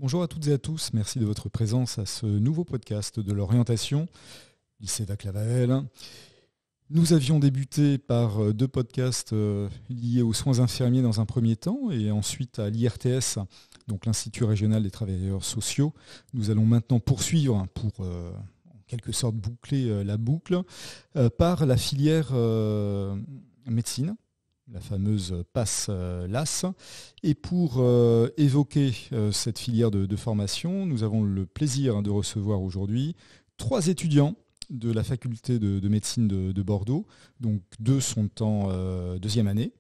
Bonjour à toutes et à tous, merci de votre présence à ce nouveau podcast de l'orientation, lycée Vaclavel. Nous avions débuté par deux podcasts liés aux soins infirmiers dans un premier temps et ensuite à l'IRTS, donc l'Institut régional des travailleurs sociaux. Nous allons maintenant poursuivre pour en quelque sorte boucler la boucle par la filière médecine, la fameuse PASS LAS. Et pour évoquer cette filière de formation, nous avons le plaisir de recevoir aujourd'hui 3 étudiants de la faculté de médecine de Bordeaux. Donc 2 sont en deuxième année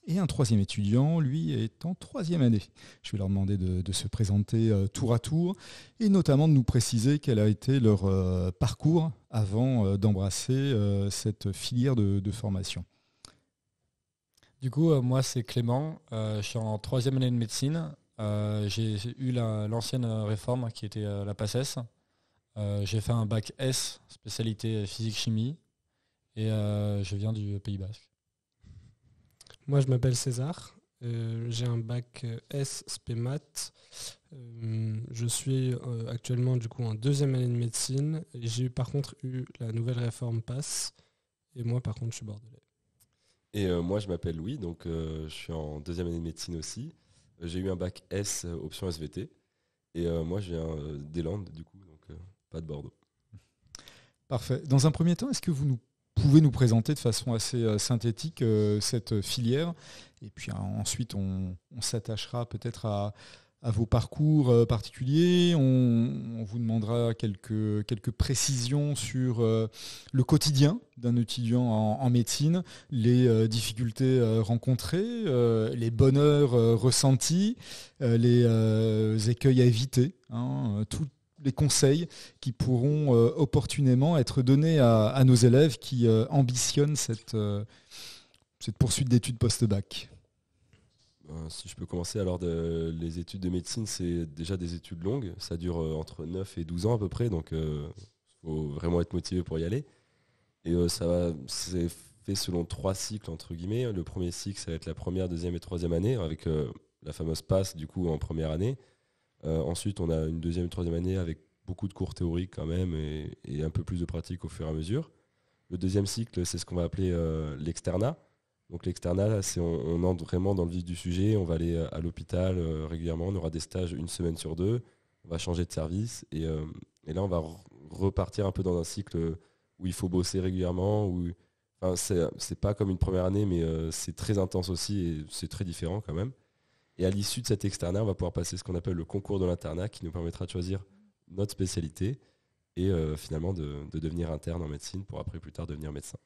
et un 3e étudiant, lui, est en 3e année. Je vais leur demander de se présenter tour à tour et notamment de nous préciser quel a été leur parcours avant d'embrasser cette filière de formation. Du coup, moi c'est Clément, je suis en 3e année de médecine. J'ai eu l'ancienne réforme qui était la PACES. J'ai fait un bac S, spécialité physique-chimie, et je viens du Pays Basque. Moi je m'appelle César, j'ai un bac S spé maths. Je suis actuellement du coup en 2e année de médecine, et j'ai par contre eu la nouvelle réforme PASS, et moi par contre je suis bordelais. Et moi, je m'appelle Louis, donc je suis en 2e année de médecine aussi. J'ai eu un bac S, option SVT. Et moi, je viens des Landes, du coup, donc pas de Bordeaux. Parfait. Dans un premier temps, est-ce que vous pouvez nous présenter de façon assez synthétique cette filière ? Et puis ensuite, on s'attachera peut-être à vos parcours particuliers. On vous demandera quelques précisions sur le quotidien d'un étudiant en médecine, les difficultés rencontrées, les bonheurs ressentis, les écueils à éviter, tous les conseils qui pourront opportunément être donnés à nos élèves qui ambitionnent cette poursuite d'études post-bac. Si je peux commencer, alors les études de médecine, c'est déjà des études longues. Ça dure entre 9 et 12 ans à peu près, donc il faut vraiment être motivé pour y aller. Et c'est fait selon 3 cycles, entre guillemets. Le premier cycle, ça va être la première, 2e et 3e année, avec la fameuse PASS, du coup, en première année. Ensuite, on a une 2e et 3e année avec beaucoup de cours théoriques quand même, et un peu plus de pratique au fur et à mesure. Le 2e cycle, c'est ce qu'on va appeler l'externat. Donc l'externat, on entre vraiment dans le vif du sujet, on va aller à l'hôpital régulièrement, on aura des stages 1 semaine sur 2, on va changer de service, et là on va repartir un peu dans un cycle où il faut bosser régulièrement, c'est pas comme une première année, mais c'est très intense aussi, et c'est très différent quand même. Et à l'issue de cet externat, on va pouvoir passer ce qu'on appelle le concours de l'internat, qui nous permettra de choisir notre spécialité, et finalement de devenir interne en médecine, pour après plus tard devenir médecin.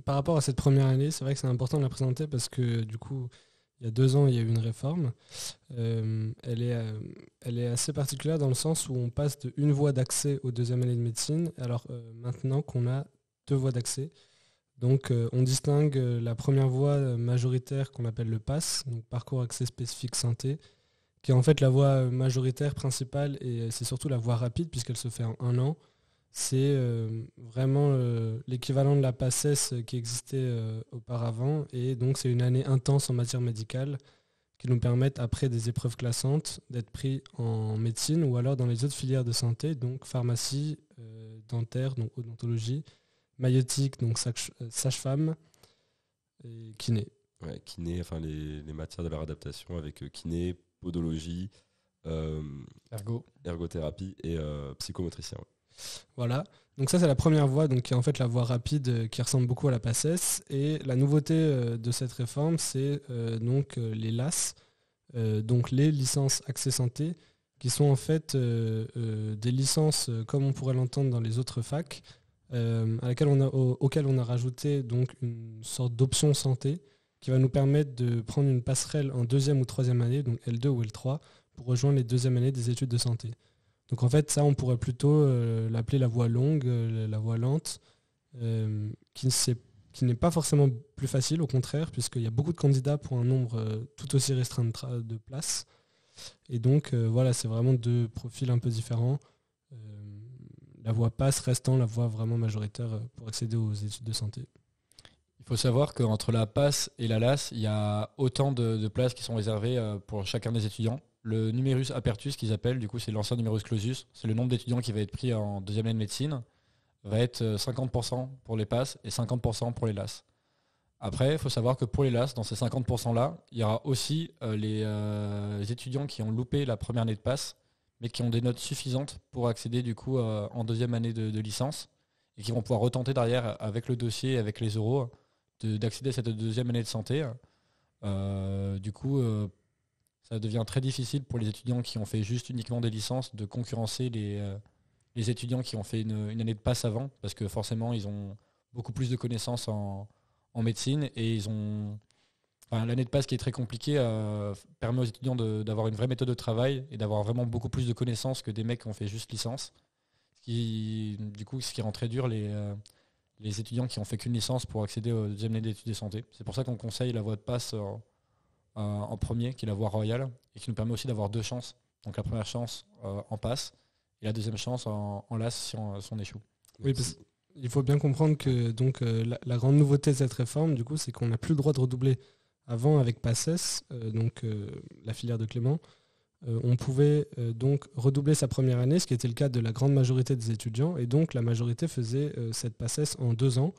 Par rapport à cette première année, c'est vrai que c'est important de la présenter parce que du coup, il y a 2 ans, il y a eu une réforme. Elle est assez particulière dans le sens où on passe de 1 voie d'accès aux 2e année de médecine, alors maintenant qu'on a 2 voies d'accès. Donc on distingue la première voie majoritaire qu'on appelle le PASS, donc parcours accès spécifique santé, qui est en fait la voie majoritaire principale, et c'est surtout la voie rapide puisqu'elle se fait en 1 an. C'est vraiment l'équivalent de la PACES qui existait auparavant, et donc c'est une année intense en matière médicale qui nous permettent, après des épreuves classantes, d'être pris en médecine ou alors dans les autres filières de santé, donc pharmacie, dentaire, donc odontologie, maïeutique, donc sage-femme, et kiné. Ouais, kiné, enfin les matières de la réadaptation avec kiné, podologie, ergothérapie et psychomotricien. Ouais. Voilà, donc ça c'est la première voie, donc qui est en fait la voie rapide qui ressemble beaucoup à la PACES, et la nouveauté de cette réforme, c'est donc les LAS, donc les licences accès santé, qui sont en fait des licences comme on pourrait l'entendre dans les autres facs, auxquelles on a rajouté donc une sorte d'option santé qui va nous permettre de prendre une passerelle en 2e ou 3e année, donc L2 ou L3, pour rejoindre les 2e années des études de santé. Donc en fait, ça, on pourrait plutôt l'appeler la voie longue, la voie lente, qui n'est pas forcément plus facile, au contraire, puisqu'il y a beaucoup de candidats pour un nombre tout aussi restreint de places. Et donc voilà, c'est vraiment 2 profils un peu différents. La voie PASS restant la voie vraiment majoritaire pour accéder aux études de santé. Il faut savoir qu'entre la PASS et la LAS, il y a autant de places qui sont réservées pour chacun des étudiants. Le numerus apertus qu'ils appellent, du coup c'est l'ancien numerus clausus, c'est le nombre d'étudiants qui va être pris en deuxième année de médecine, va être 50% pour les PASS et 50% pour les LAS. Après, il faut savoir que pour les LAS, dans ces 50%-là, il y aura aussi les étudiants qui ont loupé la première année de PASS, mais qui ont des notes suffisantes pour accéder du coup en deuxième année de licence, et qui vont pouvoir retenter derrière avec le dossier, avec les euros, d'accéder à cette deuxième année de santé. Du coup, ça devient très difficile pour les étudiants qui ont fait juste uniquement des licences de concurrencer les étudiants qui ont fait une année de passe avant, parce que forcément, ils ont beaucoup plus de connaissances en médecine et ils ont... Enfin, l'année de passe qui est très compliquée permet aux étudiants d'avoir une vraie méthode de travail et d'avoir vraiment beaucoup plus de connaissances que des mecs qui ont fait juste licence. Ce qui rend très dur les étudiants qui ont fait qu'une licence pour accéder aux deuxième année d'études de santé. C'est pour ça qu'on conseille la voie de passe en premier, qui est la voie royale, et qui nous permet aussi d'avoir 2 chances. Donc la première chance en passe et la deuxième chance en LAS si on échoue. Oui, parce qu'il faut bien comprendre que donc, la grande nouveauté de cette réforme, du coup, c'est qu'on n'a plus le droit de redoubler. Avant, avec PACES, la filière de Clément, on pouvait donc redoubler sa première année, ce qui était le cas de la grande majorité des étudiants, et donc la majorité faisait cette PACES en 2 ans,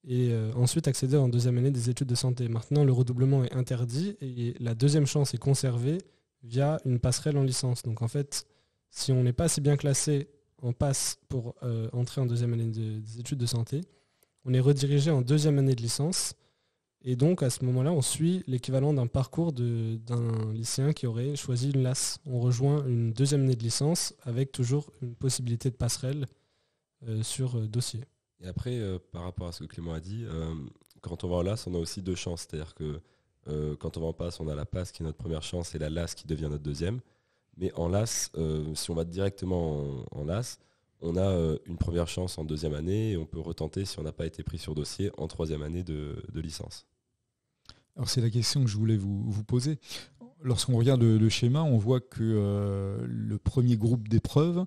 et ensuite accéder en deuxième année des études de santé. Maintenant, le redoublement est interdit, et la deuxième chance est conservée via une passerelle en licence. Donc en fait, si on n'est pas assez bien classé en passe pour entrer en deuxième année des études de santé, on est redirigé en deuxième année de licence. Et donc, à ce moment-là, on suit l'équivalent d'un parcours d'un lycéen qui aurait choisi une LAS. On rejoint une deuxième année de licence avec toujours une possibilité de passerelle sur dossier. Et après, par rapport à ce que Clément a dit, quand on va en LAS, on a aussi 2 chances. C'est-à-dire que quand on va en passe, on a la passe qui est notre première chance et la LAS qui devient notre deuxième. Mais en LAS, si on va directement en LAS, on a une première chance en deuxième année et on peut retenter si on n'a pas été pris sur dossier en troisième année de licence. Alors c'est la question que je voulais vous poser. Lorsqu'on regarde le schéma, on voit que le premier groupe d'épreuves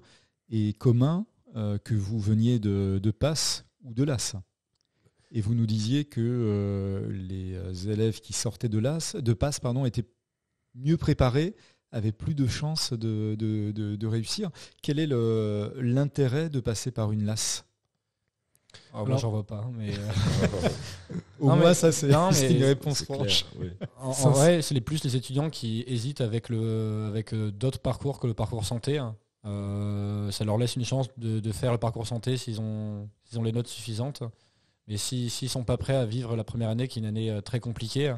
est commun, que vous veniez de PASS ou de LAS. Et vous nous disiez que les élèves qui sortaient de PASS étaient mieux préparés, avaient plus de chances de réussir. Quel est l'intérêt de passer par une LAS ? Moi, j'en vois pas. Mais Au moins, ça, c'est une réponse franche. Oui. En vrai, c'est plus les étudiants qui hésitent avec d'autres parcours que le parcours santé. Ça leur laisse une chance de faire le parcours santé s'ils ont les notes suffisantes. Mais s'ils ne sont pas prêts à vivre la première année, qui est une année très compliquée,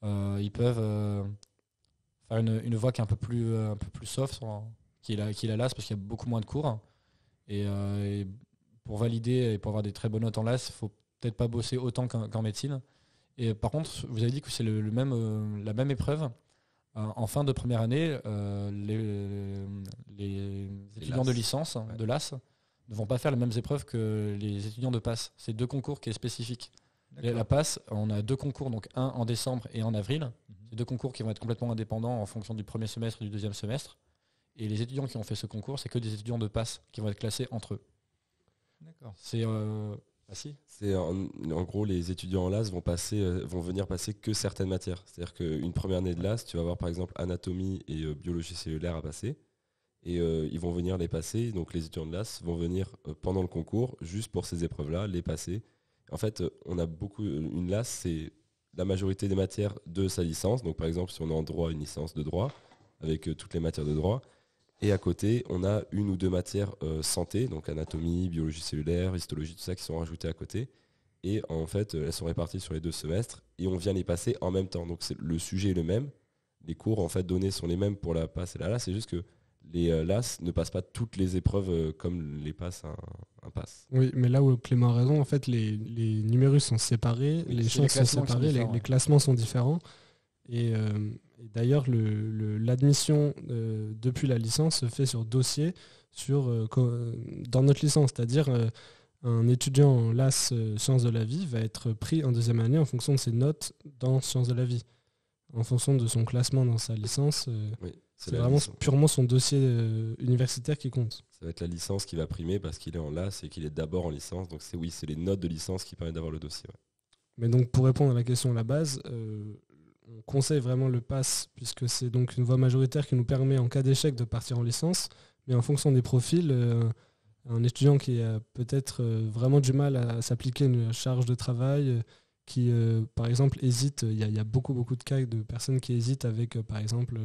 ils peuvent faire une voie qui est un peu plus soft, qui est la LAS, parce qu'il y a beaucoup moins de cours. Et pour valider et pour avoir des très bonnes notes en LAS, il ne faut peut-être pas bosser autant qu'en médecine. Et par contre, vous avez dit que c'est la même épreuve. En fin de première année, les étudiants de licence, de LAS, ne vont pas faire les mêmes épreuves que les étudiants de PASS. C'est 2 concours qui est spécifique. La PASS, on a 2 concours, donc un en décembre et en avril. C'est 2 concours qui vont être complètement indépendants en fonction du premier semestre et du deuxième semestre. Et les étudiants qui ont fait ce concours, c'est que des étudiants de PASS qui vont être classés entre eux. D'accord. En gros, les étudiants en LAS vont venir passer que certaines matières. C'est-à-dire qu'une première année de LAS, tu vas avoir par exemple anatomie et biologie cellulaire à passer. Et ils vont venir les passer. Donc les étudiants de LAS vont venir pendant le concours, juste pour ces épreuves-là, les passer. En fait, on a une LAS, c'est la majorité des matières de sa licence. Donc par exemple, si on est en droit, une licence de droit, avec toutes les matières de droit. Et à côté, on a 1 ou 2 matières santé, donc anatomie, biologie cellulaire, histologie, tout ça, qui sont rajoutées à côté. Et en fait, elles sont réparties sur les 2 semestres et on vient les passer en même temps. Donc le sujet est le même. Les cours en fait donnés sont les mêmes pour la PASS et la LAS. C'est juste que les LAS ne passent pas toutes les épreuves comme les passe un PASS. Oui, mais là où Clément a raison, en fait, les numérus sont séparés, les chances sont séparées, les classements sont différents. Et d'ailleurs, l'admission depuis la licence se fait sur dossier dans notre licence. C'est-à-dire, un étudiant en LAS sciences de la vie va être pris en deuxième année en fonction de ses notes dans sciences de la vie. En fonction de son classement dans sa licence, c'est vraiment purement son dossier universitaire qui compte. Ça va être la licence qui va primer parce qu'il est en LAS et qu'il est d'abord en licence. Donc c'est les notes de licence qui permettent d'avoir le dossier. Ouais. Mais donc pour répondre à la question à la base, on conseille vraiment le pass puisque c'est donc une voie majoritaire qui nous permet en cas d'échec de partir en licence. Mais en fonction des profils, un étudiant qui a peut-être vraiment du mal à s'appliquer une charge de travail, qui par exemple hésite, il y a beaucoup de cas de personnes qui hésitent avec par exemple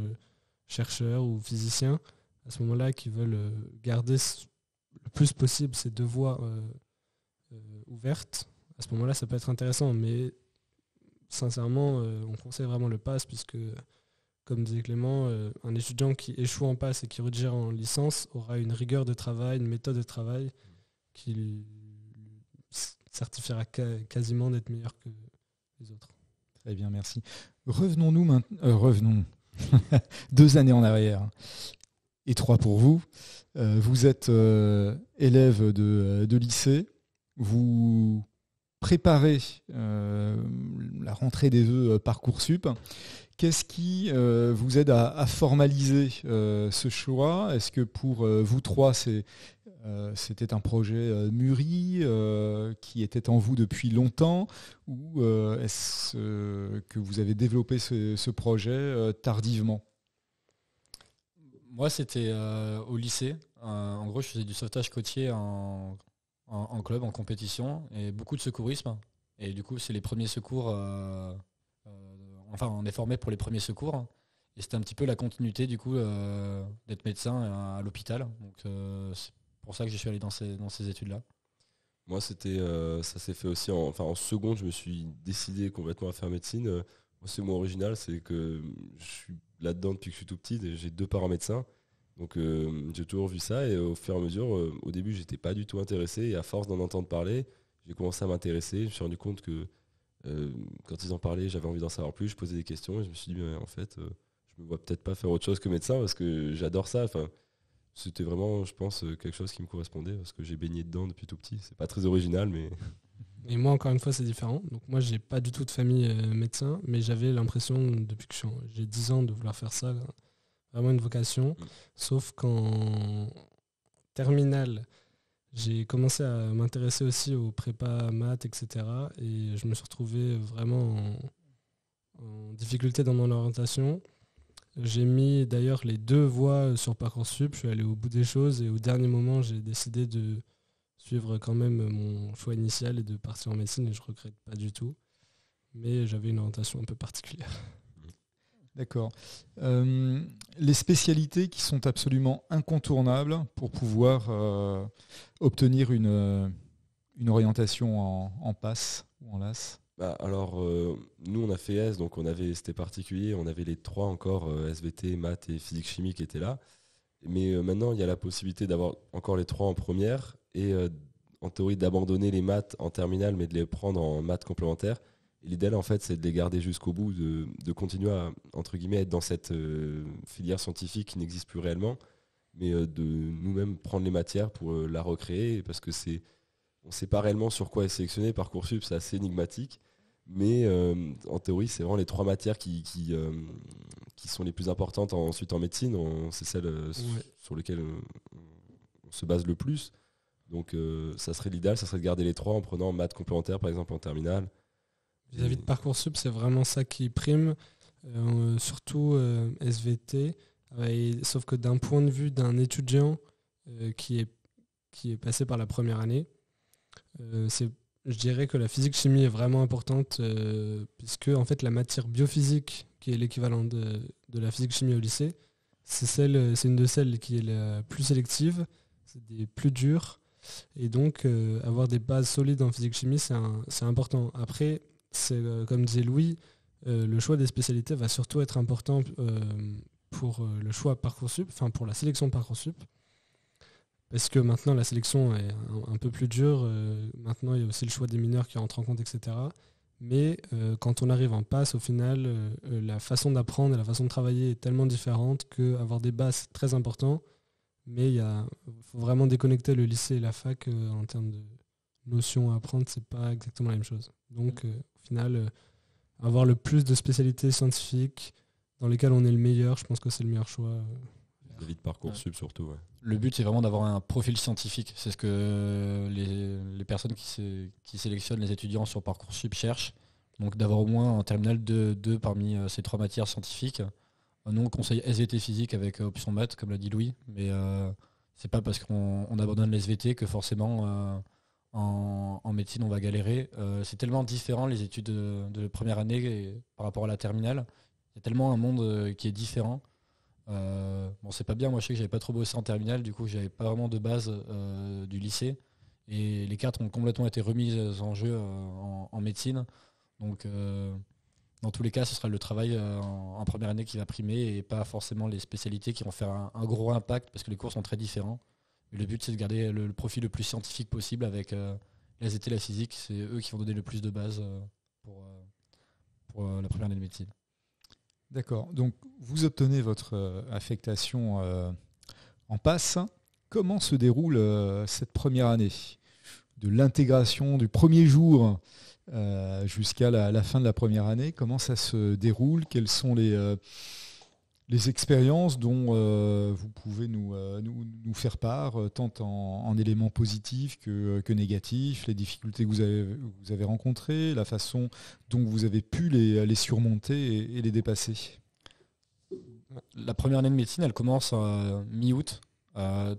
chercheurs ou physiciens, à ce moment-là qui veulent garder le plus possible ces deux voies ouvertes. À ce moment-là ça peut être intéressant, mais sincèrement on conseille vraiment le pass puisque comme disait Clément, un étudiant qui échoue en pass et qui redirige en licence aura une rigueur de travail, une méthode de travail qui lui certifiera quasiment d'être meilleur que les autres. Très bien, merci. Revenons-nous maintenant. Revenons 2 années en arrière et 3 pour vous. Vous êtes élève de lycée. Vous préparez la rentrée des vœux Parcoursup. Qu'est-ce qui vous aide à formaliser ce choix ? Est-ce que pour vous trois, c'était un projet mûri, qui était en vous depuis longtemps, ou est-ce que vous avez développé ce projet tardivement ? Moi, c'était au lycée. En gros, je faisais du sauvetage côtier en club, en compétition, et beaucoup de secourisme. Et du coup, c'est les premiers secours... on est formé pour les premiers secours. Et c'était un petit peu la continuité, du coup, d'être médecin à l'hôpital. Donc, c'est pour ça que je suis allé dans ces études-là. Moi, ça s'est fait aussi en seconde. Je me suis décidé complètement à faire médecine. Moi, c'est mon original, c'est que je suis là-dedans depuis que je suis tout petit. J'ai 2 parents médecins, donc j'ai toujours vu ça. Et au fur et à mesure, au début, j'étais pas du tout intéressé. Et à force d'en entendre parler, j'ai commencé à m'intéresser. Je me suis rendu compte que quand ils en parlaient, j'avais envie d'en savoir plus. Je posais des questions et je me suis dit, en fait, je me vois peut-être pas faire autre chose que médecin parce que j'adore ça. Enfin, c'était vraiment, je pense, quelque chose qui me correspondait parce que j'ai baigné dedans depuis tout petit. C'est pas très original, mais... Et moi, encore une fois, c'est différent. Donc moi, j'ai pas du tout de famille médecin, mais j'avais l'impression, depuis que j'ai 10 ans, de vouloir faire ça. Vraiment une vocation. Sauf qu'en terminale, j'ai commencé à m'intéresser aussi aux prépas maths, etc. Et je me suis retrouvé vraiment en difficulté dans mon orientation. J'ai mis d'ailleurs les 2 voies sur Parcoursup. Je suis allé au bout des choses et au dernier moment, j'ai décidé de suivre quand même mon choix initial et de partir en médecine. Et je ne regrette pas du tout. Mais j'avais une orientation un peu particulière. D'accord. Les spécialités qui sont absolument incontournables pour pouvoir obtenir une orientation en PASS ou en LAS ? Alors, nous, on a fait S, donc c'était particulier. On avait les 3 encore, SVT, maths et physique-chimie qui étaient là. Mais maintenant, il y a la possibilité d'avoir encore les 3 en première et en théorie d'abandonner les maths en terminale, mais de les prendre en maths complémentaires. Et l'idéal, en fait, c'est de les garder jusqu'au bout, de continuer à, entre guillemets, être dans cette filière scientifique qui n'existe plus réellement, mais de nous-mêmes prendre les matières pour la recréer, parce que on ne sait pas réellement sur quoi est sélectionné. Parcoursup, c'est assez énigmatique, mais en théorie, c'est vraiment les 3 matières qui sont les plus importantes ensuite en médecine. C'est celles sur lesquelles on se base le plus. Donc ça serait l'idéal, ça serait de garder les 3 en prenant maths complémentaires, par exemple en terminale. Vis-à-vis de Parcoursup, c'est vraiment ça qui prime, surtout SVT. Sauf que d'un point de vue d'un étudiant qui est passé par la première année, je dirais que la physique-chimie est vraiment importante puisque en fait, la matière biophysique, qui est l'équivalent de la physique-chimie au lycée, c'est une de celles qui est la plus sélective, c'est des plus dures. Et donc, avoir des bases solides en physique-chimie, c'est important. Après, c'est comme disait Louis, le choix des spécialités va surtout être important pour le choix Parcoursup, enfin pour la sélection Parcoursup, parce que maintenant la sélection est un peu plus dure. Maintenant, il y a aussi le choix des mineurs qui rentrent en compte, etc. Mais quand on arrive en passe, au final, la façon d'apprendre et la façon de travailler est tellement différente qu'avoir des bases, c'est très important. Mais il faut vraiment déconnecter le lycée et la fac en termes de notions à apprendre, c'est pas exactement la même chose. Donc, au final, avoir le plus de spécialités scientifiques dans lesquelles on est le meilleur, je pense que c'est le meilleur choix. Vis-à-vis de Parcoursup surtout. Ouais. Le but, c'est vraiment d'avoir un profil scientifique. C'est ce que les personnes qui sélectionnent les étudiants sur Parcoursup cherchent. donc d'avoir au moins en terminale 2 parmi ces 3 matières scientifiques. Nous, on conseille SVT physique avec option maths, comme l'a dit Louis, mais c'est pas parce qu'on abandonne les SVT que forcément en médecine on va galérer. C'est tellement différent les études de première année par rapport à la terminale. Il y a tellement un monde qui est différent. Bon, c'est pas bien, moi je sais que j'avais pas trop bossé en terminale, du coup j'avais pas vraiment de base du lycée. Et les cartes ont complètement été remises en jeu en médecine. Donc dans tous les cas, ce sera le travail en première année qui va primer et pas forcément les spécialités qui vont faire un gros impact parce que les cours sont très différents. Mais le but c'est de garder le profil le plus scientifique possible avec les SVT et la physique. C'est eux qui vont donner le plus de base pour la première année de médecine. D'accord. Donc, vous obtenez votre affectation en passe. Comment se déroule cette première année ? De l'intégration du premier jour jusqu'à la fin de la première année, comment ça se déroule ? Quelles sont les expériences dont vous pouvez nous faire part, tant en éléments positifs que négatifs, les difficultés que vous avez rencontrées, la façon dont vous avez pu les surmonter et les dépasser ? La première année de médecine, elle commence mi-août.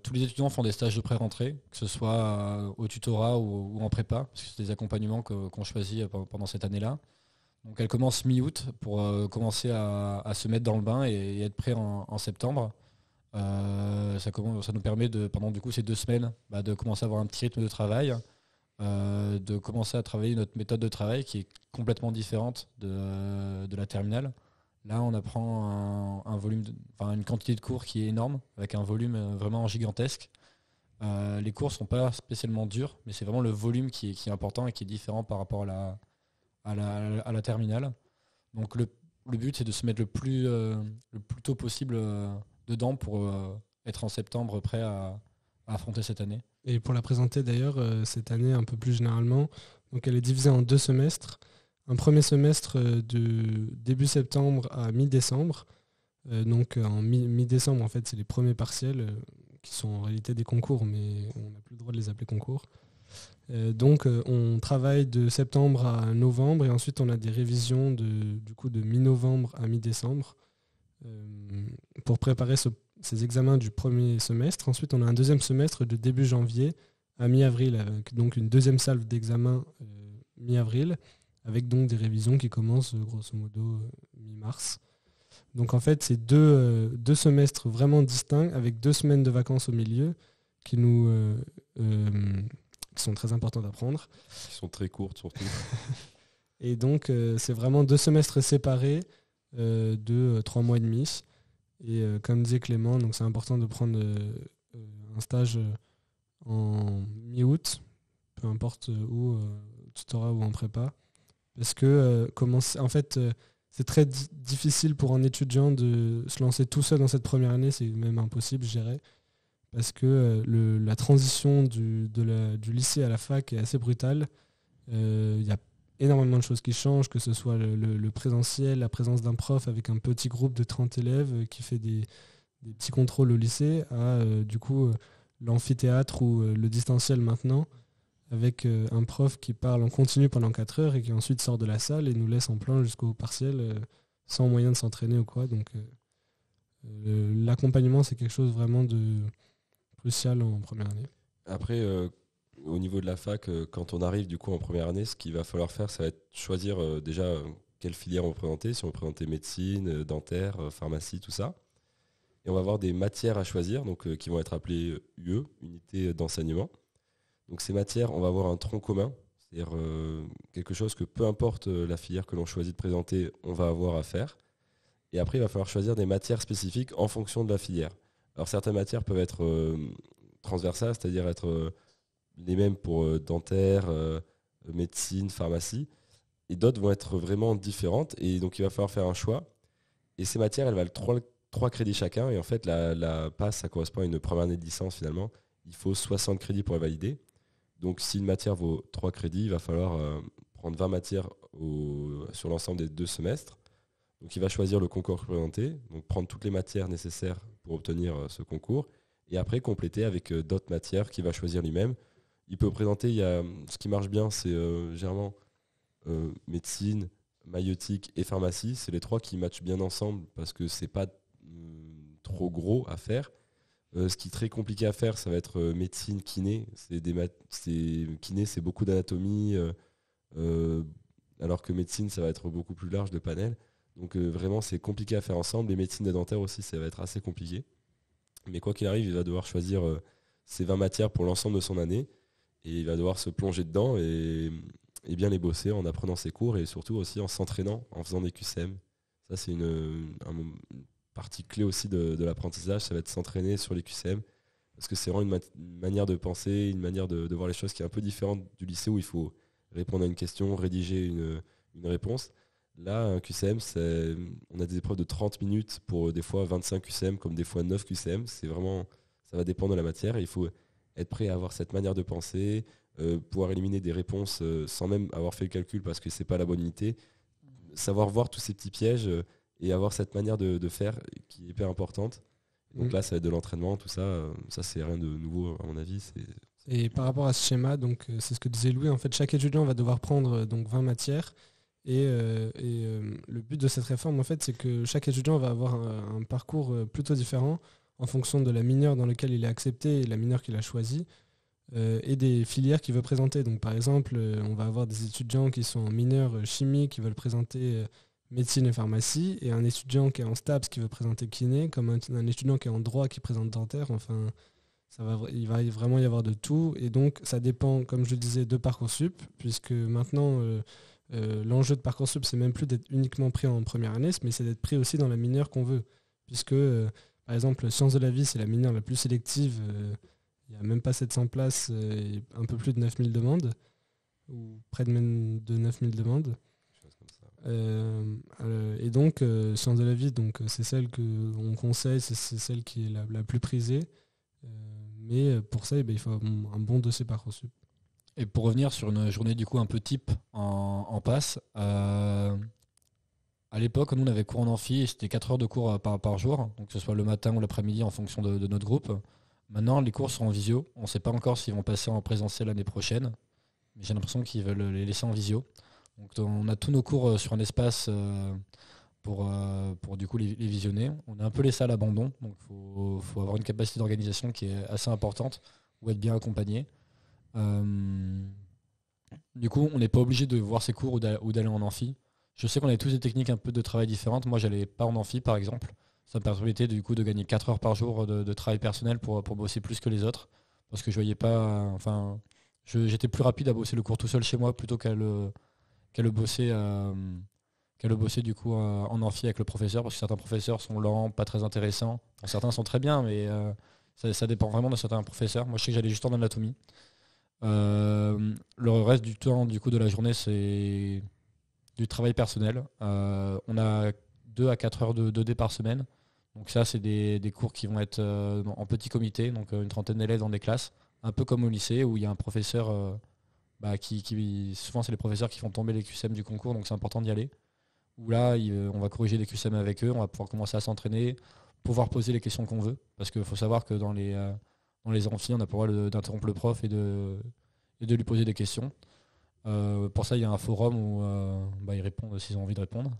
Tous les étudiants font des stages de pré-rentrée, que ce soit au tutorat ou en prépa, parce que c'est des accompagnements qu'on choisit pendant cette année-là. Donc elle commence mi-août pour commencer à se mettre dans le bain et être prêt en septembre. Ça nous permet pendant du coup ces 2 semaines de commencer à avoir un petit rythme de travail, de commencer à travailler notre méthode de travail qui est complètement différente de la terminale. Là, on apprend une quantité de cours qui est énorme, avec un volume vraiment gigantesque. Les cours ne sont pas spécialement durs, mais c'est vraiment le volume qui est important et qui est différent par rapport à la terminale. Donc le but, c'est de se mettre le plus tôt possible dedans pour être en septembre prêt à affronter cette année. Et pour la présenter d'ailleurs, cette année un peu plus généralement, donc elle est divisée en 2 semestres. Un premier semestre de début septembre à mi-décembre. Donc en mi-décembre, en fait, c'est les premiers partiels qui sont en réalité des concours, mais on n'a plus le droit de les appeler concours. Donc on travaille de septembre à novembre et ensuite on a des révisions de mi-novembre à mi-décembre pour préparer ces examens du premier semestre. Ensuite, on a un deuxième semestre de début janvier à mi-avril, avec donc une deuxième salve d'examen mi-avril, avec donc des révisions qui commencent grosso modo mi-mars. Donc en fait, c'est deux semestres vraiment distincts, avec 2 semaines de vacances au milieu, qui sont très importantes à prendre. Qui sont très courtes surtout. Et donc c'est vraiment 2 semestres séparés de 3 mois et demi. Et comme disait Clément, donc c'est important de prendre un stage en mi-août, peu importe où, tutorat ou en prépa. Parce que c'est très difficile pour un étudiant de se lancer tout seul dans cette première année, c'est même impossible, je dirais. Parce que la transition du lycée à la fac est assez brutale. Il y a énormément de choses qui changent, que ce soit le présentiel, la présence d'un prof avec un petit groupe de 30 élèves qui fait des petits contrôles au lycée, à l'amphithéâtre ou le distanciel maintenant, avec un prof qui parle en continu pendant 4 heures et qui ensuite sort de la salle et nous laisse en plein jusqu'au partiel sans moyen de s'entraîner ou quoi. Donc l'accompagnement, c'est quelque chose vraiment de crucial en première année. Après, au niveau de la fac, quand on arrive du coup en première année, ce qu'il va falloir faire, ça va être choisir déjà quelle filière on va présenter, si on va présenter médecine, dentaire, pharmacie, tout ça. Et on va avoir des matières à choisir, donc qui vont être appelées UE, unité d'enseignement. Donc ces matières, on va avoir un tronc commun, c'est-à-dire quelque chose que peu importe la filière que l'on choisit de présenter, on va avoir à faire. Et après, il va falloir choisir des matières spécifiques en fonction de la filière. Alors certaines matières peuvent être transversales, c'est-à-dire être les mêmes pour dentaire, médecine, pharmacie. Et d'autres vont être vraiment différentes. Et donc il va falloir faire un choix. Et ces matières, elles valent 3 crédits chacun. Et en fait, la passe, ça correspond à une première année de licence finalement. Il faut 60 crédits pour la valider. Donc si une matière vaut 3 crédits, il va falloir prendre 20 matières sur l'ensemble des 2 semestres. Donc il va choisir le concours présenté, donc prendre toutes les matières nécessaires pour obtenir ce concours, et après compléter avec d'autres matières qu'il va choisir lui-même. Il peut présenter, ce qui marche bien, c'est généralement médecine, maïeutique et pharmacie. C'est les 3 qui matchent bien ensemble parce que c'est pas trop gros à faire. Ce qui est très compliqué à faire, ça va être médecine, kiné. Kiné, c'est beaucoup d'anatomie, alors que médecine, ça va être beaucoup plus large de panel. Donc vraiment, c'est compliqué à faire ensemble. Les médecines et dentaires aussi, ça va être assez compliqué. Mais quoi qu'il arrive, il va devoir choisir ses 20 matières pour l'ensemble de son année. Et il va devoir se plonger dedans et bien les bosser en apprenant ses cours et surtout aussi en s'entraînant, en faisant des QCM. Ça, c'est une partie clé aussi de l'apprentissage, ça va être s'entraîner sur les QCM. Parce que c'est vraiment une manière de penser, une manière de voir les choses qui est un peu différente du lycée où il faut répondre à une question, rédiger une réponse. Là, un QCM, on a des épreuves de 30 minutes pour des fois 25 QCM comme des fois 9 QCM. C'est vraiment, ça va dépendre de la matière. Et il faut être prêt à avoir cette manière de penser, pouvoir éliminer des réponses sans même avoir fait le calcul parce que c'est pas la bonne unité. Savoir voir tous ces petits pièges et avoir cette manière de faire qui est hyper importante. Donc là, ça va être de l'entraînement, tout ça. Ça, c'est rien de nouveau à mon avis. Et par rapport à ce schéma, donc c'est ce que disait Louis, en fait, chaque étudiant va devoir prendre donc 20 matières. Et le but de cette réforme, en fait, c'est que chaque étudiant va avoir un parcours plutôt différent en fonction de la mineure dans laquelle il est accepté et la mineure qu'il a choisie, et des filières qu'il veut présenter. Donc, par exemple, on va avoir des étudiants qui sont en mineure chimie qui veulent présenter médecine et pharmacie, et un étudiant qui est en STAPS qui veut présenter kiné, comme un étudiant qui est en droit qui présente dentaire. Enfin, il va vraiment y avoir de tout. Et donc, ça dépend, comme je le disais, de Parcoursup, puisque maintenant... l'enjeu de Parcoursup, c'est même plus d'être uniquement pris en première année, mais c'est d'être pris aussi dans la mineure qu'on veut. Puisque, par exemple, Sciences de la vie, c'est la mineure la plus sélective. Il n'y a même pas 700 places et un peu plus de 9000 demandes, ou près de 9000 demandes. Et donc, Sciences de la vie, donc, c'est celle qu'on conseille, c'est celle qui est la plus prisée. Mais pour ça, il faut un bon dossier Parcoursup. Et pour revenir sur une journée du coup un peu type en passe, à l'époque, nous on avait cours en amphi et c'était 4 heures de cours par jour, donc que ce soit le matin ou l'après-midi en fonction de notre groupe. Maintenant, les cours sont en visio. On ne sait pas encore s'ils vont passer en présentiel l'année prochaine, mais j'ai l'impression qu'ils veulent les laisser en visio. Donc on a tous nos cours sur un espace pour du coup les visionner. On est un peu laissé à l'abandon, donc il faut avoir une capacité d'organisation qui est assez importante ou être bien accompagné. Du coup, on n'est pas obligé de voir ses cours ou d'aller en amphi. Je sais qu'on avait tous des techniques un peu de travail différentes. Moi, j'allais pas en amphi, par exemple. Ça me permettait du coup de gagner 4 heures par jour de travail personnel pour bosser plus que les autres. Parce que je voyais pas. Enfin, j'étais plus rapide à bosser le cours tout seul chez moi plutôt qu'à le bosser du coup en amphi avec le professeur. Parce que certains professeurs sont lents, pas très intéressants. Enfin, certains sont très bien, mais ça dépend vraiment de certains professeurs. Moi, je sais que j'allais juste en anatomie. Le reste du temps du coup de la journée, c'est du travail personnel. On a 2 à 4 heures de 2D par semaine. Donc ça, c'est des cours qui vont être en petit comité, donc une trentaine d'élèves dans des classes, un peu comme au lycée où il y a un professeur qui souvent c'est les professeurs qui font tomber les QCM du concours, donc c'est important d'y aller. Où là, on va corriger les QCM avec eux, on va pouvoir commencer à s'entraîner, pouvoir poser les questions qu'on veut, parce qu'il faut savoir que dans les amphis, on a pas le droit d'interrompre le prof et de lui poser des questions. Pour ça, il y a un forum où ils répondent s'ils ont envie de répondre.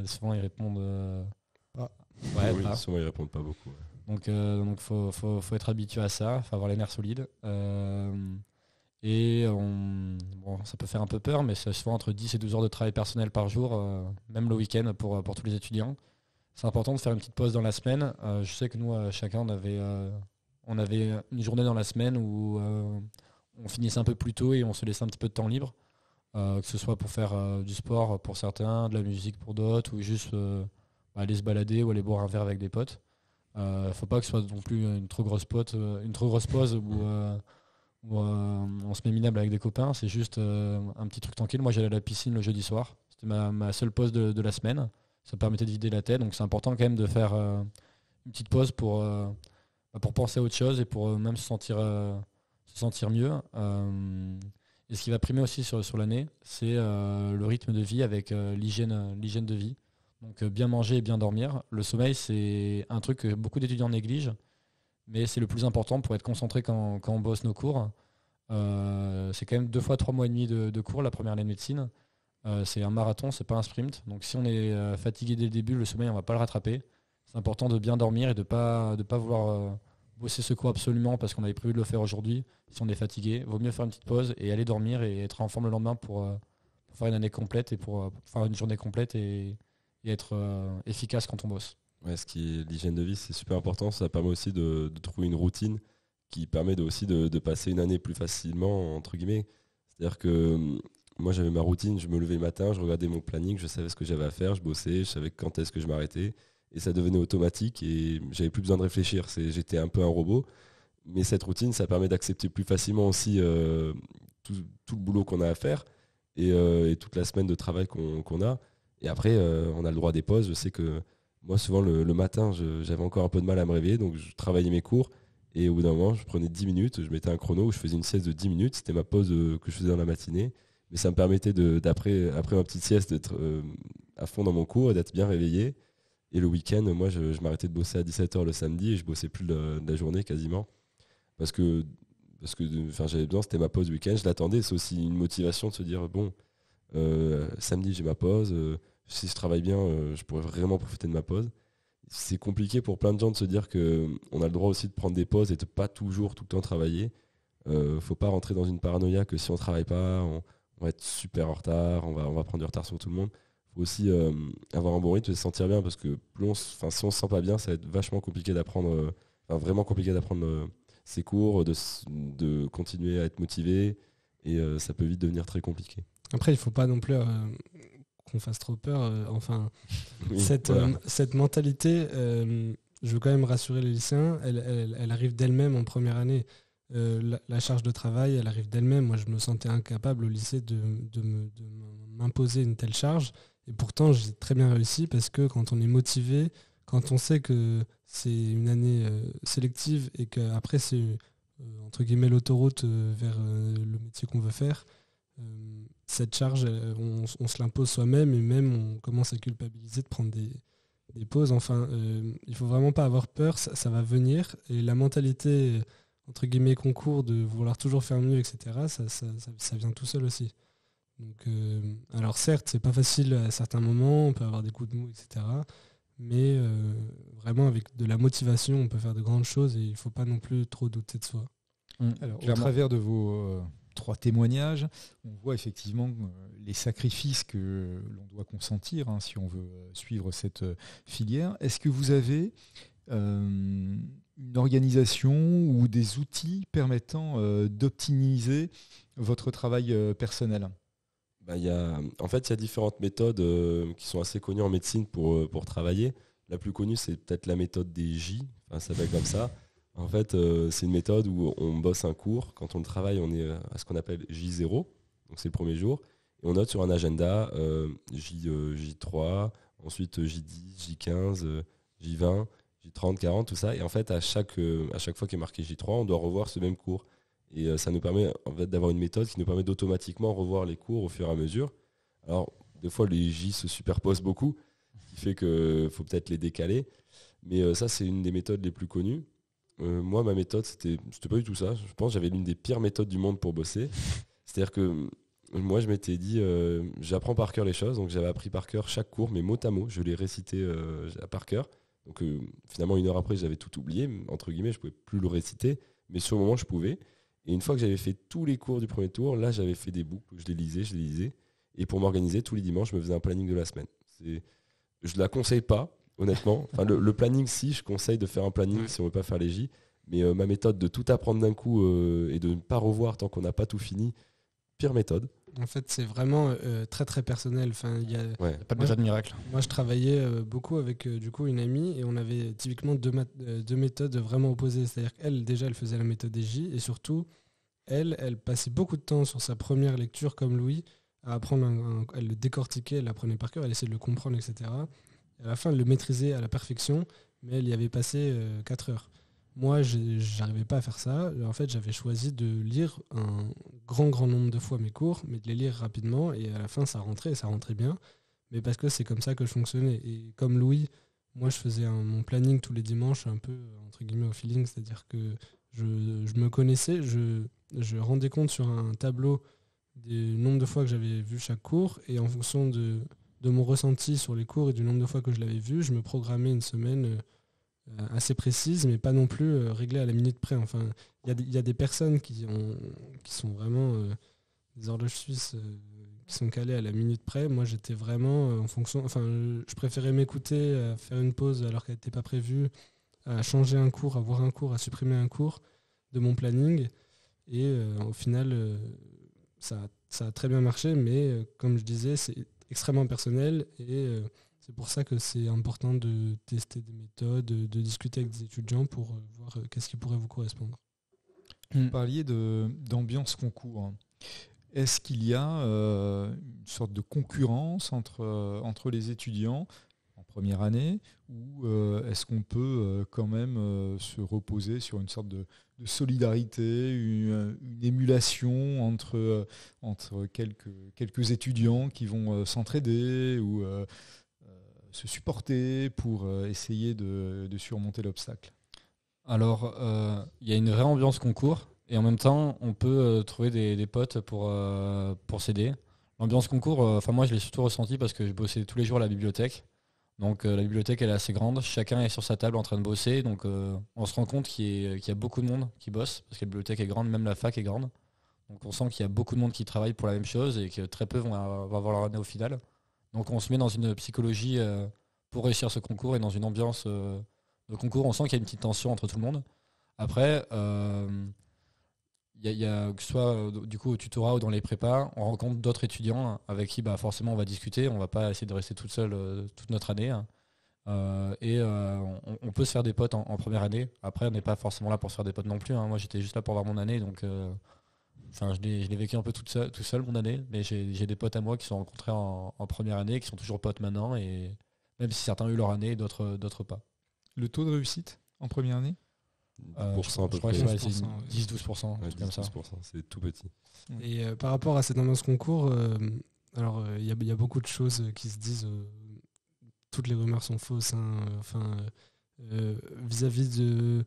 Souvent, ils répondent oui, souvent, ils répondent pas beaucoup. Ouais. Donc, faut être habitué à ça, il faut avoir les nerfs solides. Ça peut faire un peu peur, mais c'est souvent entre 10 et 12 heures de travail personnel par jour, même le week-end pour tous les étudiants. C'est important de faire une petite pause dans la semaine. Je sais que nous, chacun, on avait une journée dans la semaine où on finissait un peu plus tôt et on se laissait un petit peu de temps libre, que ce soit pour faire du sport pour certains, de la musique pour d'autres, ou juste aller se balader ou aller boire un verre avec des potes. Faut pas que ce soit non plus une trop grosse pause où on se met minable avec des copains. C'est juste un petit truc tranquille. Moi, j'allais à la piscine le jeudi soir. C'était ma seule pause de la semaine. Ça me permettait de vider la tête. Donc c'est important quand même de faire une petite pause pour penser à autre chose et pour même se sentir mieux. Et ce qui va primer aussi sur l'année, c'est le rythme de vie avec l'hygiène de vie. Donc bien manger et bien dormir. Le sommeil, c'est un truc que beaucoup d'étudiants négligent, mais c'est le plus important pour être concentré quand on bosse nos cours. C'est quand même 2 fois 3 mois et demi de cours la première année de médecine. C'est un marathon, c'est pas un sprint. Donc si on est fatigué dès le début, le sommeil, on va pas le rattraper. C'est important de bien dormir et de pas vouloir bosser ce cours absolument parce qu'on avait prévu de le faire aujourd'hui. Si on est fatigué, vaut mieux faire une petite pause et aller dormir et être en forme le lendemain pour faire une année complète et pour faire une journée complète et être efficace quand on bosse. Ouais, l'hygiène de vie, c'est super important. Ça permet aussi de trouver une routine qui permet aussi de passer une année plus facilement, entre guillemets. C'est-à-dire que moi, j'avais ma routine, je me levais le matin, je regardais mon planning, je savais ce que j'avais à faire, je bossais, je savais quand est-ce que je m'arrêtais. Et ça devenait automatique et j'avais plus besoin de réfléchir. J'étais un peu un robot. Mais cette routine, ça permet d'accepter plus facilement aussi tout le boulot qu'on a à faire et toute la semaine de travail qu'on a. Et après, on a le droit des pauses. Je sais que moi, souvent, le matin, j'avais encore un peu de mal à me réveiller. Donc, je travaillais mes cours. Et au bout d'un moment, je prenais 10 minutes. Je mettais un chrono où je faisais une sieste de 10 minutes. C'était ma pause que je faisais dans la matinée. Mais ça me permettait, après ma petite sieste, d'être à fond dans mon cours et d'être bien réveillé. Et le week-end, moi, je m'arrêtais de bosser à 17h le samedi et je bossais plus de la journée quasiment. Parce que j'avais besoin, c'était ma pause week-end, je l'attendais. C'est aussi une motivation de se dire, bon, samedi, j'ai ma pause. Si je travaille bien, je pourrais vraiment profiter de ma pause. C'est compliqué pour plein de gens de se dire qu'on a le droit aussi de prendre des pauses et de pas toujours tout le temps travailler. Faut pas rentrer dans une paranoïa que si on travaille pas, on va être super en retard, on va prendre du retard sur tout le monde. Faut aussi avoir un bon rythme et se sentir bien parce que si on se sent pas bien, ça va être vachement compliqué d'apprendre, vraiment compliqué d'apprendre ses cours, de continuer à être motivé et ça peut vite devenir très compliqué. Après, il faut pas non plus qu'on fasse trop peur. Oui, cette mentalité, je veux quand même rassurer les lycéens, elle arrive d'elle-même en première année. La charge de travail, elle arrive d'elle-même. Moi, je me sentais incapable au lycée de m'imposer une telle charge. Et pourtant, j'ai très bien réussi parce que quand on est motivé, quand on sait que c'est une année sélective et qu'après, c'est entre guillemets l'autoroute vers le métier qu'on veut faire, cette charge, on se l'impose soi-même et même on commence à culpabiliser de prendre des pauses. Enfin, il faut vraiment pas avoir peur, ça va venir. Et la mentalité, entre guillemets, concours de vouloir toujours faire mieux, etc., ça vient tout seul aussi. Donc, alors certes, c'est pas facile à certains moments, on peut avoir des coups de mou, etc. Mais vraiment, avec de la motivation, on peut faire de grandes choses et il faut pas non plus trop douter de soi. Alors, au travers de vos 3 témoignages, on voit effectivement les sacrifices que l'on doit consentir si on veut suivre cette filière. Est-ce que vous avez une organisation ou des outils permettant d'optimiser votre travail personnel ? En fait, il y a différentes méthodes qui sont assez connues en médecine pour travailler. La plus connue, c'est peut-être la méthode des J, ça s'appelle comme ça. En fait, c'est une méthode où on bosse un cours. Quand on travaille, on est à ce qu'on appelle J0, donc c'est le premier jour. Et on note sur un agenda J3, ensuite J10, J15, J20, J30, 40, tout ça. Et en fait, à chaque fois qu'il est marqué J3, on doit revoir ce même cours. Et ça nous permet en fait, d'avoir une méthode qui nous permet d'automatiquement revoir les cours au fur et à mesure. Alors, des fois, les J se superposent beaucoup, ce qui fait qu'il faut peut-être les décaler. Mais ça, c'est une des méthodes les plus connues. Moi, ma méthode, c'était pas du tout ça. Je pense que j'avais l'une des pires méthodes du monde pour bosser. C'est-à-dire que moi, je m'étais dit, j'apprends par cœur les choses. Donc, j'avais appris par cœur chaque cours, mais mot à mot, je l'ai récité par cœur. Donc, finalement, 1 heure après, j'avais tout oublié. Entre guillemets, je ne pouvais plus le réciter. Mais sur le moment, je pouvais. Et une fois que j'avais fait tous les cours du premier tour, là, j'avais fait des boucles. Je les lisais. Et pour m'organiser, tous les dimanches, je me faisais un planning de la semaine. Je ne la conseille pas, honnêtement. Enfin, le planning, si, je conseille de faire un planning si on ne veut pas faire les J. Mais ma méthode de tout apprendre d'un coup et de ne pas revoir tant qu'on n'a pas tout fini, pire méthode. En fait, c'est vraiment très très personnel. Enfin, Il n'y a pas de méthode miracle. Moi, je travaillais beaucoup avec une amie et on avait typiquement deux méthodes vraiment opposées. C'est-à-dire qu'elle, déjà, elle faisait la méthode des J et surtout, elle passait beaucoup de temps sur sa première lecture comme Louis à apprendre, elle le décortiquait, elle l'apprenait par cœur, elle essayait de le comprendre, etc. Et à la fin, elle le maîtrisait à la perfection, mais elle y avait passé 4 heures. Moi, j'arrivais pas à faire ça. En fait, j'avais choisi de lire un grand nombre de fois mes cours, mais de les lire rapidement. Et à la fin, ça rentrait bien. Mais parce que c'est comme ça que je fonctionnais. Et comme Louis, moi, je faisais mon planning tous les dimanches, un peu, entre guillemets, au feeling. C'est-à-dire que je me connaissais, je rendais compte sur un tableau du nombre de fois que j'avais vu chaque cours, et en fonction de mon ressenti sur les cours et du nombre de fois que je l'avais vu, je me programmais une semaine assez précise, mais pas non plus réglée à la minute près. Enfin, il y a des personnes qui sont vraiment des horloges suisses qui sont calées à la minute près. Moi, j'étais vraiment en fonction. Enfin, je préférais m'écouter, à faire une pause alors qu'elle n'était pas prévue, à changer un cours, à voir un cours, à supprimer un cours de mon planning. Et au final, ça a très bien marché, mais comme je disais, c'est extrêmement personnel et c'est pour ça que c'est important de tester des méthodes, de discuter avec des étudiants pour voir qu'est-ce qui pourrait vous correspondre. Vous parliez d'ambiance concours. Est-ce qu'il y a une sorte de concurrence entre les étudiants en première année ou est-ce qu'on peut quand même se reposer sur une sorte de solidarité, une émulation entre quelques étudiants qui vont s'entraider ou se supporter pour essayer de surmonter l'obstacle? Alors, il y a une vraie ambiance concours et en même temps, on peut trouver des potes pour s'aider. L'ambiance concours, moi je l'ai surtout ressenti parce que je bossais tous les jours à la bibliothèque. Donc la bibliothèque elle est assez grande, chacun est sur sa table en train de bosser, donc on se rend compte qu'il y a beaucoup de monde qui bosse, parce que la bibliothèque est grande, même la fac est grande. Donc on sent qu'il y a beaucoup de monde qui travaille pour la même chose et que très peu vont avoir leur année au final. Donc on se met dans une psychologie pour réussir ce concours et dans une ambiance de concours, on sent qu'il y a une petite tension entre tout le monde. Après, il y a que ce soit du coup au tutorat ou dans les prépas, on rencontre d'autres étudiants avec qui forcément on va discuter, on va pas essayer de rester toute seule toute notre année. On peut se faire des potes en première année. Après, on n'est pas forcément là pour se faire des potes non plus. Moi, j'étais juste là pour voir mon année, donc je l'ai vécu un peu tout seul mon année. Mais j'ai des potes à moi qui se sont rencontrés en première année, qui sont toujours potes maintenant, et même si certains ont eu leur année, d'autres pas. Le taux de réussite en première année? 10% à peu près. Je crois que c'est 10-12%, Ouais, comme ça. 10-12%, c'est tout petit. Et par rapport à cette ambiance concours, il y a beaucoup de choses qui se disent. Toutes les rumeurs sont fausses. Vis-à-vis de,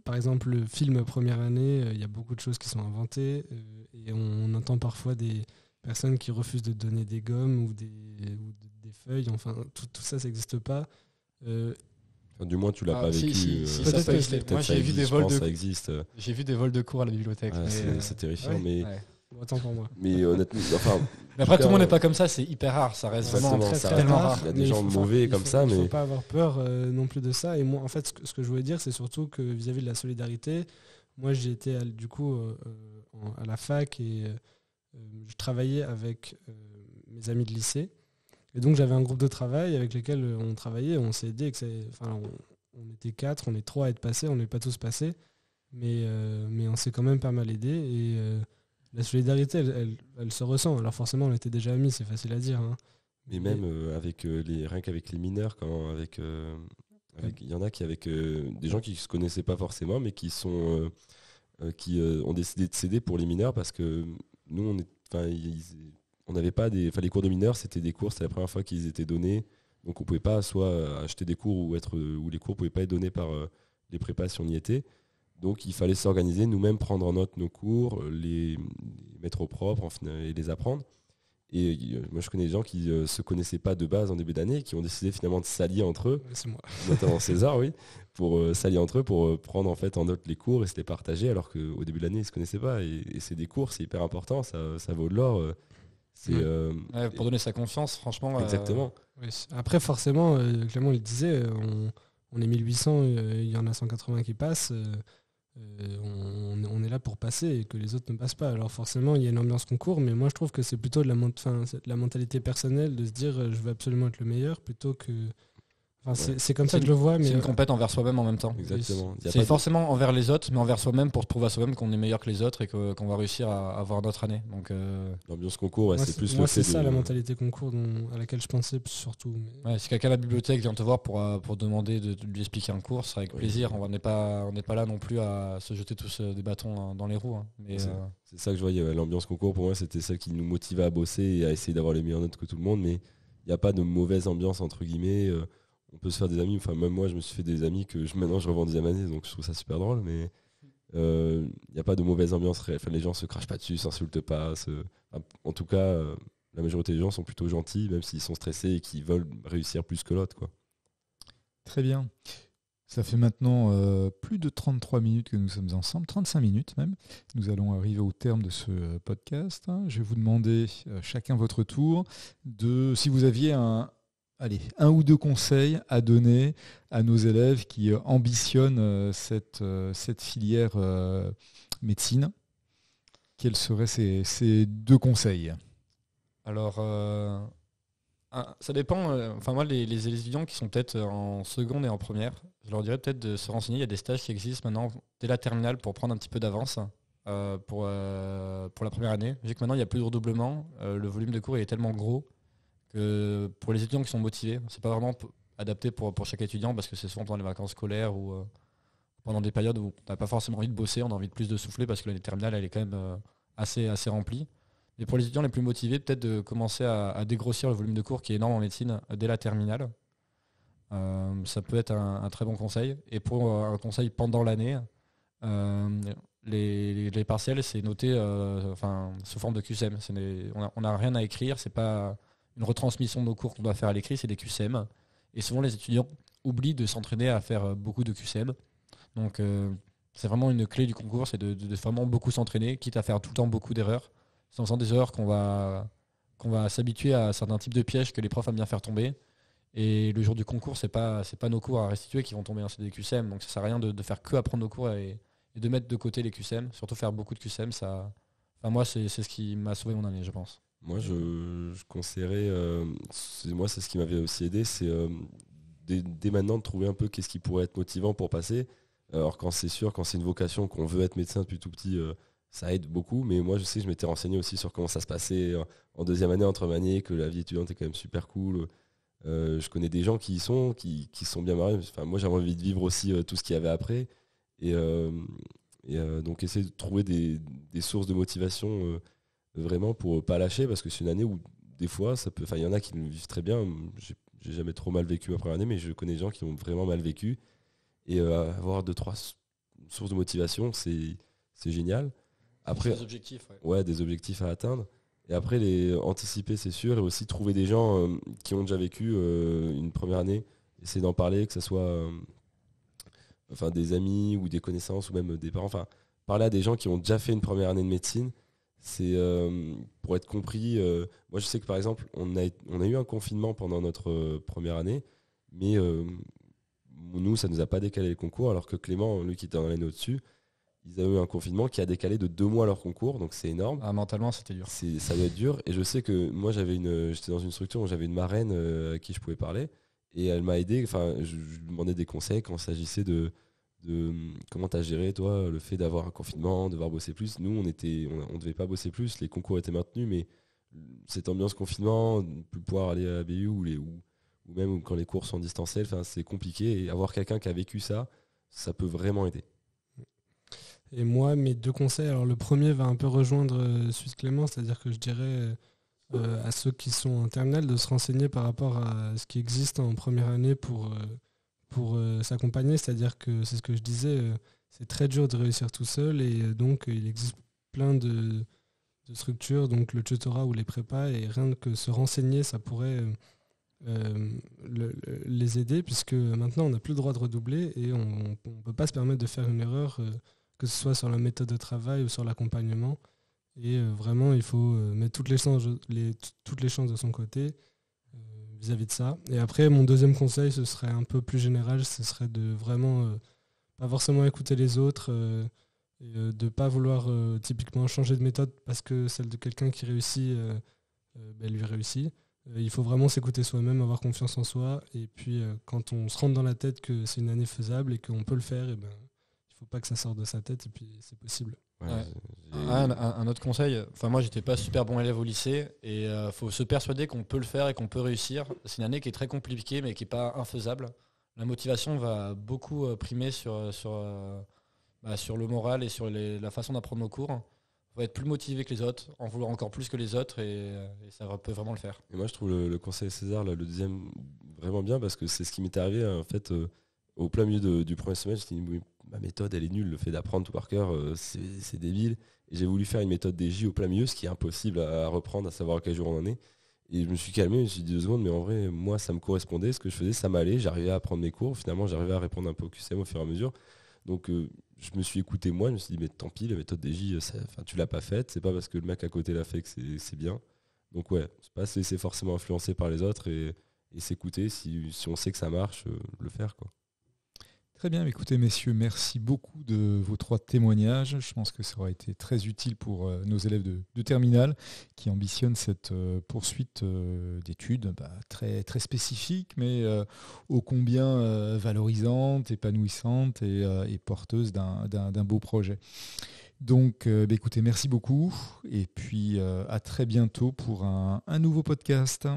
par exemple, le film première année, il y a beaucoup de choses qui sont inventées. Et on entend parfois des personnes qui refusent de donner des gommes ou des feuilles. Enfin, tout ça n'existe pas. Du moins, tu l'as pas vécu. Ça peut exister. Moi, j'ai vu des vols de. Ça existe. J'ai vu des vols de cours à la bibliothèque. C'est terrifiant, mais. Ouais. Autant pour moi. Mais honnêtement, mais après, tout le monde n'est pas comme ça. C'est hyper rare. Ça reste vraiment tellement rare. Il y a des gens mauvais comme ça, mais il faut pas avoir peur non plus de ça. Et moi, en fait, ce que je voulais dire, c'est surtout que vis-à-vis de la solidarité, moi, j'ai été du coup à la fac et je travaillais avec mes amis de lycée. Et donc j'avais un groupe de travail avec lesquels on travaillait, on s'est aidé, on était 4, on est 3 à être passés, on n'est pas tous passés, mais on s'est quand même pas mal aidé et la solidarité elle se ressent. Alors forcément on était déjà amis, c'est facile à dire. Mais même rien qu'avec les mineurs, il y en a qui avec des gens qui se connaissaient pas forcément, mais qui ont décidé de s'aider pour les mineurs parce que nous on n'avait pas les cours de mineurs, c'était des cours, c'était la première fois qu'ils étaient donnés. Donc on pouvait pas soit acheter des cours ou les cours pouvaient pas être donnés par les prépas si on y était. Donc il fallait s'organiser, nous-mêmes prendre en note nos cours, les mettre au propre et les apprendre. Et moi je connais des gens qui se connaissaient pas de base en début d'année et qui ont décidé finalement de s'allier entre eux, c'est moi. notamment César, oui, pour s'allier entre eux, pour prendre en fait en note les cours et se les partager alors qu'au début de l'année ils se connaissaient pas. Et c'est des cours, c'est hyper important, ça vaut de l'or. Pour donner sa confiance, franchement. Exactement. Oui. Après, forcément, Clément il disait, on est 1800, il y en a 180 qui passent. On est là pour passer et que les autres ne passent pas. Alors forcément, il y a une ambiance concours, mais moi je trouve que c'est plutôt de la mentalité personnelle de se dire je veux absolument être le meilleur plutôt que. C'est comme ça que je le vois. Mais c'est une compète envers soi-même en même temps. Exactement. C'est forcément envers les autres, mais envers soi-même pour se prouver à soi-même qu'on est meilleur que les autres et qu'on va réussir à avoir notre année. Donc, l'ambiance concours, c'est plus le fait. C'est ça la mentalité concours à laquelle je pensais surtout. Mais... si quelqu'un à la bibliothèque vient te voir pour demander de lui expliquer un cours, ce sera avec plaisir. On n'est pas là non plus à se jeter tous des bâtons dans les roues. Mais, c'est ça que je voyais. L'ambiance concours, pour moi, c'était celle qui nous motivait à bosser et à essayer d'avoir les meilleures notes que tout le monde. Mais il n'y a pas de mauvaise ambiance, entre guillemets. On peut se faire des amis, même moi je me suis fait des amis que maintenant je revends en 10e année, donc je trouve ça super drôle, mais Il n'y a pas de mauvaise ambiance, enfin, les gens se crachent pas dessus, s'insultent pas. En tout cas, la majorité des gens sont plutôt gentils, même s'ils sont stressés et qu'ils veulent réussir plus que l'autre, quoi. Très bien. Ça fait maintenant plus de 33 minutes que nous sommes ensemble, 35 minutes même. Nous allons arriver au terme de ce podcast. Je vais vous demander chacun votre tour si vous aviez un ou deux conseils à donner à nos élèves qui ambitionnent cette filière médecine. Quels seraient ces deux conseils ? Alors, ça dépend. Enfin, moi, les étudiants qui sont peut-être en seconde et en première, je leur dirais peut-être de se renseigner. Il y a des stages qui existent maintenant dès la terminale pour prendre un petit peu d'avance pour la première année. Vu que maintenant, il n'y a plus de redoublement, le volume de cours il est tellement gros que pour les étudiants qui sont motivés, c'est pas vraiment adapté pour chaque étudiant parce que c'est souvent pendant les vacances scolaires ou pendant des périodes où on n'a pas forcément envie de bosser, on a envie de plus de souffler parce que l'année terminale, elle est quand même assez remplie. Et pour les étudiants les plus motivés, peut-être de commencer à dégrossir le volume de cours qui est énorme en médecine dès la terminale. Ça peut être un très bon conseil. Et pour un conseil pendant l'année, les partiels, c'est noté sous forme de QCM. On n'a rien à écrire, c'est pas une retransmission de nos cours qu'on doit faire à l'écrit, c'est des QCM. Et souvent les étudiants oublient de s'entraîner à faire beaucoup de QCM. Donc c'est vraiment une clé du concours, c'est de vraiment beaucoup s'entraîner, quitte à faire tout le temps beaucoup d'erreurs. C'est en faisant des erreurs qu'on va s'habituer à certains types de pièges que les profs aiment bien faire tomber. Et le jour du concours, c'est pas nos cours à restituer qui vont tomber, c'est des QCM. Donc ça sert à rien de faire que apprendre nos cours et de mettre de côté les QCM. Surtout faire beaucoup de QCM, moi, c'est ce qui m'a sauvé mon année, je pense. Moi, je conseillerais, c'est ce qui m'avait aussi aidé, c'est dès maintenant de trouver un peu qu'est-ce qui pourrait être motivant pour passer. Alors quand c'est sûr, quand c'est une vocation, qu'on veut être médecin depuis tout petit, ça aide beaucoup. Mais moi, je sais que je m'étais renseigné aussi sur comment ça se passait en deuxième année, en troisième année, que la vie étudiante est quand même super cool. Je connais des gens qui sont bien marrés. Enfin, moi, j'avais envie de vivre aussi tout ce qu'il y avait après. Et donc, essayer de trouver des sources de motivation vraiment pour pas lâcher, parce que c'est une année où des fois, il y en a qui le vivent très bien. J'ai jamais trop mal vécu ma première année, mais je connais des gens qui ont vraiment mal vécu. Et avoir 2-3 sources de motivation, c'est génial. Après, des objectifs, ouais. Des objectifs à atteindre. Et après, les anticiper, c'est sûr. Et aussi trouver des gens qui ont déjà vécu une première année. Essayer d'en parler, que ce soit des amis ou des connaissances ou même des parents. Enfin, parler à des gens qui ont déjà fait une première année de médecine. C'est pour être compris. Moi, je sais que par exemple, on a eu un confinement pendant notre première année. Mais nous, ça ne nous a pas décalé le concours. Alors que Clément, lui qui était dans l'année au-dessus, ils avaient eu un confinement qui a décalé de 2 mois leur concours, donc c'est énorme. Mentalement, c'était dur. Ça doit être dur. Et je sais que moi, j'étais dans une structure où j'avais une marraine à qui je pouvais parler. Et elle m'a aidé. Enfin, je lui demandais des conseils quand il s'agissait de comment tu as géré, toi, le fait d'avoir un confinement, de devoir bosser plus. Nous, on ne devait pas bosser plus. Les concours étaient maintenus, mais cette ambiance confinement, ne plus pouvoir aller à la BU ou même quand les cours sont distanciels, c'est compliqué. Et avoir quelqu'un qui a vécu ça peut vraiment aider. Et moi, mes 2 conseils, alors le premier va un peu rejoindre celui de Clément, c'est-à-dire que je dirais à ceux qui sont en terminale de se renseigner par rapport à ce qui existe en première année pour s'accompagner, c'est-à-dire que c'est ce que je disais, c'est très dur de réussir tout seul et donc il existe plein de structures, donc le tutorat ou les prépas, et rien que se renseigner, ça pourrait les aider, puisque maintenant on n'a plus le droit de redoubler et on ne peut pas se permettre de faire une erreur, que ce soit sur la méthode de travail ou sur l'accompagnement. Et vraiment, il faut mettre toutes les chances de son côté vis-à-vis de ça. Et après, mon deuxième conseil, ce serait un peu plus général, ce serait de vraiment pas forcément écouter les autres, et de ne pas vouloir typiquement changer de méthode parce que celle de quelqu'un qui réussit, lui réussit. Il faut vraiment s'écouter soi-même, avoir confiance en soi. Et puis, quand on se rentre dans la tête que c'est une année faisable et qu'on peut le faire, il ne faut pas que ça sorte de sa tête et puis c'est possible. Ouais. Un autre conseil, moi j'étais pas super bon élève au lycée et faut se persuader qu'on peut le faire et qu'on peut réussir. C'est une année qui est très compliquée mais qui n'est pas infaisable. La motivation va beaucoup primer sur le moral et sur la façon d'apprendre nos cours. On va être plus motivé que les autres, en vouloir encore plus que les autres et ça peut vraiment le faire. Et moi je trouve le conseil César, là, le deuxième, vraiment bien parce que c'est ce qui m'est arrivé en fait. au plein milieu du premier semestre, je me suis dit, ma méthode, elle est nulle. Le fait d'apprendre tout par cœur, c'est débile. Et j'ai voulu faire une méthode DJ au plein milieu, ce qui est impossible à reprendre, à savoir à quel jour on en est. Et je me suis calmé, je me suis dit 2 secondes, mais en vrai, moi, ça me correspondait. Ce que je faisais, ça m'allait. J'arrivais à apprendre mes cours. Finalement, j'arrivais à répondre un peu au QCM au fur et à mesure. Donc, je me suis écouté moi. Je me suis dit, mais tant pis, la méthode DJ, tu l'as pas faite. C'est pas parce que le mec à côté l'a fait que c'est bien. Donc, ouais, c'est pas se laisser forcément influencer par les autres et s'écouter. Si on sait que ça marche, le faire, quoi. Très bien, écoutez messieurs, merci beaucoup de vos 3 témoignages. Je pense que ça aura été très utile pour nos élèves de terminale qui ambitionnent cette poursuite d'études très, très spécifique, mais ô combien valorisante, épanouissante et porteuse d'un beau projet. Donc écoutez, merci beaucoup et puis à très bientôt pour un nouveau podcast.